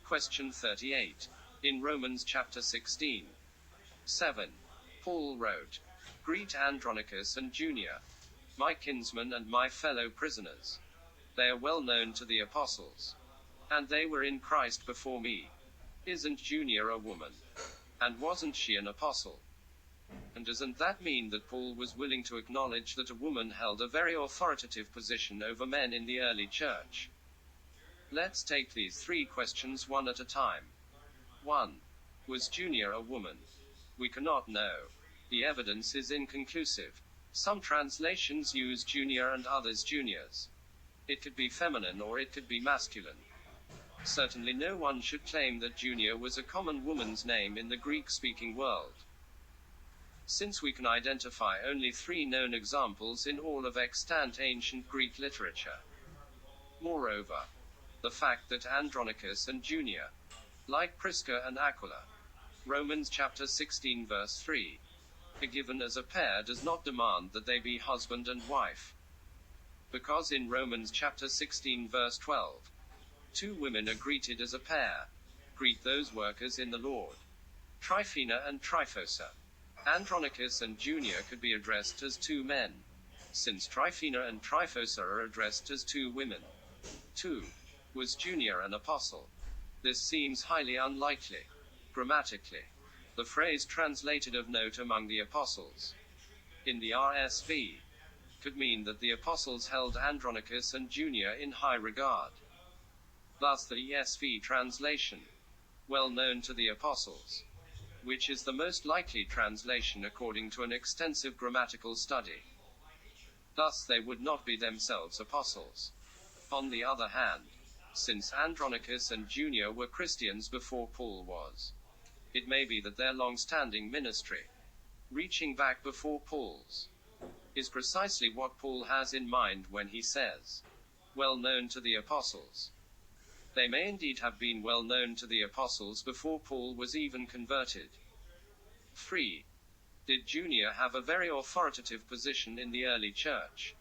Question 38. In Romans chapter 16. 7. Paul wrote, "Greet Andronicus and Junia, my kinsmen and my fellow prisoners. They are well known to the apostles. And they were in Christ before me. Isn't Junia a woman? And wasn't she an apostle?" And doesn't that mean that Paul was willing to acknowledge that a woman held a very authoritative position over men in the early church? Let's take these three questions one at a time. 1. Was Junia a woman? We cannot know. The evidence is inconclusive. Some translations use Junia and others Junias. It could be feminine or it could be masculine. Certainly no one should claim that Junia was a common woman's name in the Greek-speaking world, since we can identify only 3 known examples in all of extant ancient Greek literature. Moreover, the fact that Andronicus and Junia, like Prisca and Aquila, Romans chapter 16 verse 3, are given as a pair does not demand that they be husband and wife. Because in Romans chapter 16 verse 12, 2 women are greeted as a pair. Greet those workers in the Lord. Tryphena and Tryphosa. Andronicus and Junia could be addressed as 2 men, since Tryphena and Tryphosa are addressed as 2 women. 2. Was Junia an apostle? This seems highly unlikely. Grammatically, the phrase translated of note among the apostles, in the RSV, could mean that the apostles held Andronicus and Junia in high regard. Thus the ESV translation, well known to the apostles, which is the most likely translation according to an extensive grammatical study. Thus they would not be themselves apostles. On the other hand, since Andronicus and Junia were Christians before Paul was, it may be that their long-standing ministry, reaching back before Paul's, is precisely what Paul has in mind when he says, well known to the apostles. They may indeed have been well known to the apostles before Paul was even converted. 3. Did Junia have a very authoritative position in the early church?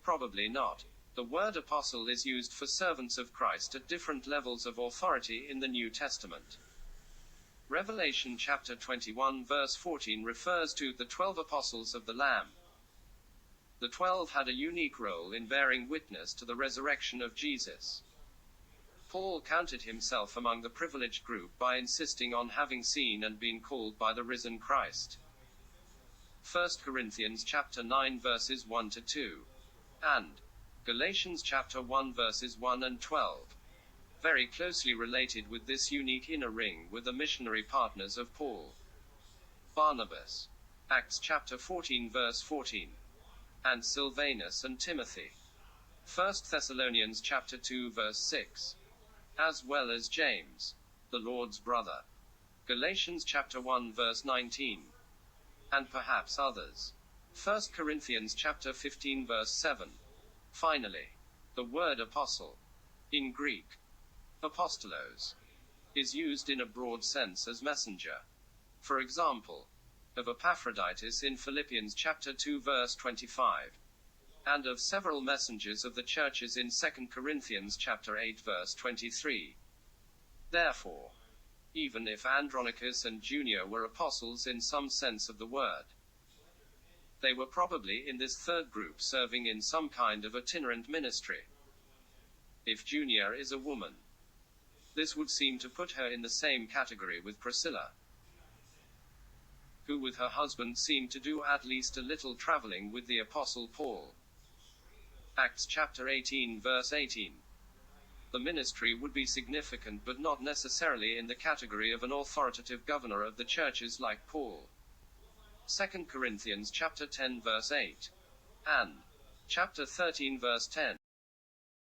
Probably not. The word apostle is used for servants of Christ at different levels of authority in the New Testament. Revelation chapter 21 verse 14 refers to the 12 apostles of the Lamb. The 12 had a unique role in bearing witness to the resurrection of Jesus. Paul counted himself among the privileged group by insisting on having seen and been called by the risen Christ. 1 Corinthians chapter 9 verses 1 to 2. And Galatians chapter 1 verses 1 and 12. Very closely related with this unique inner ring were the missionary partners of Paul, Barnabas, Acts chapter 14 verse 14, and Silvanus and Timothy, 1 Thessalonians chapter 2 verse 6, as well as James, the Lord's brother, Galatians chapter 1 verse 19, and perhaps others, 1 Corinthians chapter 15 verse 7. Finally, the word apostle, in Greek, apostolos, is used in a broad sense as messenger. For example, of Epaphroditus in Philippians chapter 2 verse 25, and of several messengers of the churches in 2 Corinthians chapter 8 verse 23. Therefore, even if Andronicus and Junia were apostles in some sense of the word, they were probably in this third group serving in some kind of itinerant ministry. If Junia is a woman, this would seem to put her in the same category with Priscilla, who with her husband seemed to do at least a little traveling with the apostle Paul. Acts chapter 18 verse 18. The ministry would be significant but not necessarily in the category of an authoritative governor of the churches like Paul. 2 Corinthians chapter 10 verse 8. And chapter 13 verse 10.